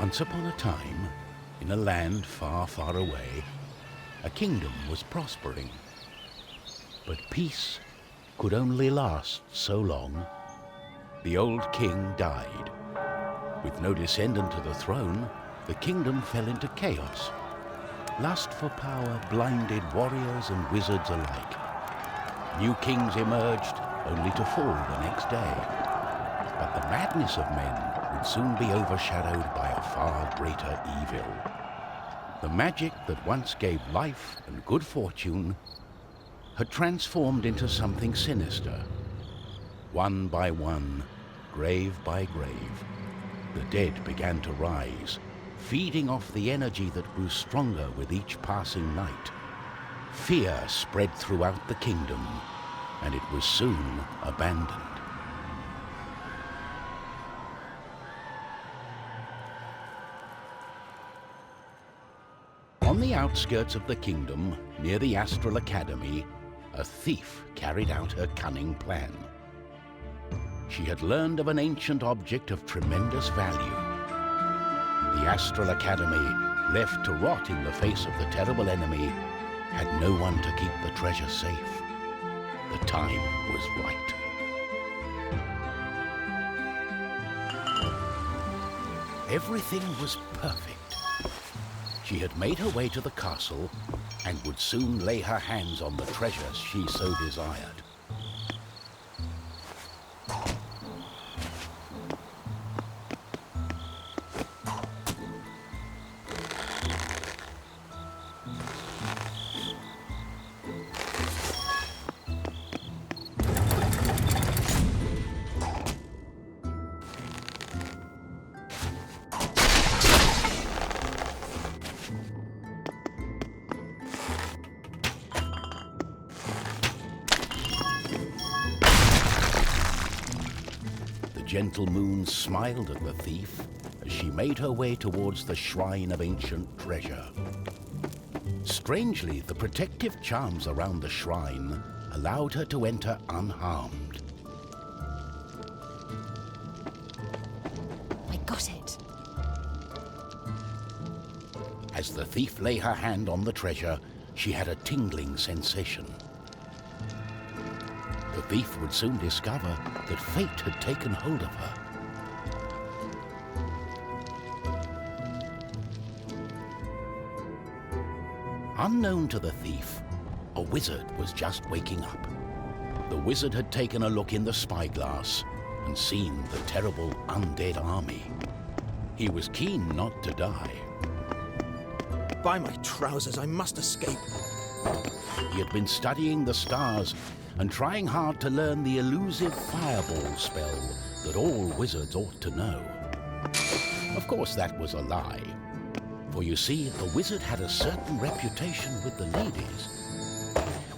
Once upon a time, in a land far, far away, a kingdom was prospering. But peace could only last so long. The old king died. With no descendant to the throne, the kingdom fell into chaos. Lust for power blinded warriors and wizards alike. New kings emerged, only to fall the next day. But the madness of men would soon be overshadowed by a far greater evil. The magic that once gave life and good fortune had transformed into something sinister. One by one, grave by grave, the dead began to rise, feeding off the energy that grew stronger with each passing night. Fear spread throughout the kingdom, and it was soon abandoned. On the outskirts of the kingdom, near the Astral Academy, a thief carried out her cunning plan. She had learned of an ancient object of tremendous value. The Astral Academy, left to rot in the face of the terrible enemy, had no one to keep the treasure safe. The time was right. Everything was perfect. She had made her way to the castle and would soon lay her hands on the treasures she so desired. The gentle moon smiled at the thief as she made her way towards the shrine of ancient treasure. Strangely, the protective charms around the shrine allowed her to enter unharmed. I got it. As the thief lay her hand on the treasure, she had a tingling sensation. The thief would soon discover that fate had taken hold of her. Unknown to the thief, a wizard was just waking up. The wizard had taken a look in the spyglass and seen the terrible undead army. He was keen not to die. By my trousers, I must escape. He had been studying the stars and trying hard to learn the elusive fireball spell that all wizards ought to know. Of course, that was a lie. For you see, the wizard had a certain reputation with the ladies.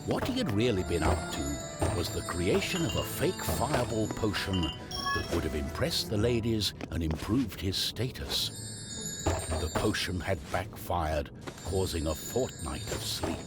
What he had really been up to was the creation of a fake fireball potion that would have impressed the ladies and improved his status. The potion had backfired, causing a fortnight of sleep.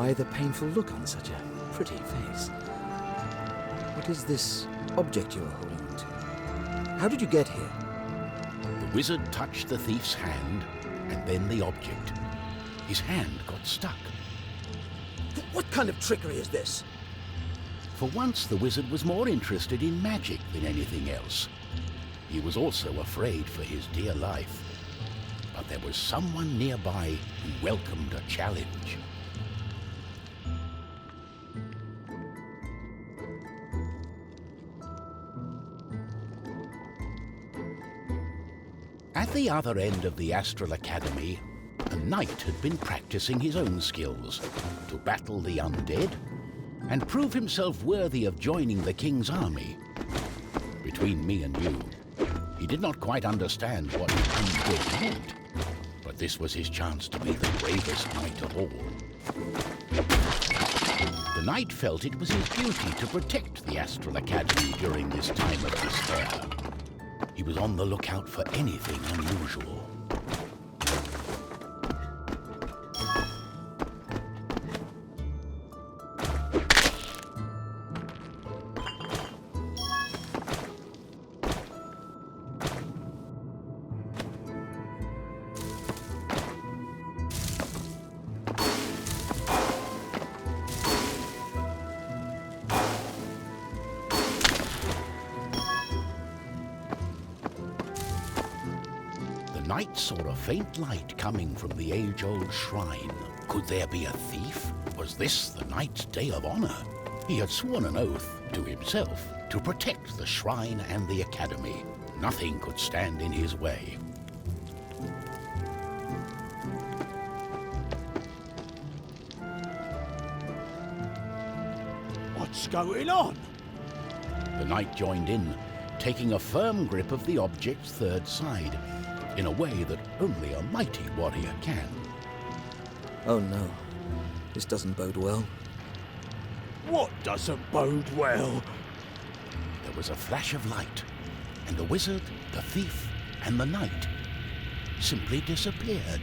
Why the painful look on such a pretty face? What is this object you are holding on to? How did you get here? The wizard touched the thief's hand, and then the object. His hand got stuck. What kind of trickery is this? For once, the wizard was more interested in magic than anything else. He was also afraid for his dear life. But there was someone nearby who welcomed a challenge. At the other end of the Astral Academy, a knight had been practicing his own skills to battle the undead and prove himself worthy of joining the king's army. Between me and you, he did not quite understand what undead meant, but this was his chance to be the bravest knight of all. The knight felt it was his duty to protect the Astral Academy during this time of despair. He was on the lookout for anything unusual. The knight saw a faint light coming from the age-old shrine. Could there be a thief? Was this the knight's day of honor? He had sworn an oath to himself to protect the shrine and the academy. Nothing could stand in his way. What's going on? The knight joined in, taking a firm grip of the object's third side, in a way that only a mighty warrior can. Oh no, this doesn't bode well. What doesn't bode well? There was a flash of light, and the wizard, the thief, and the knight simply disappeared.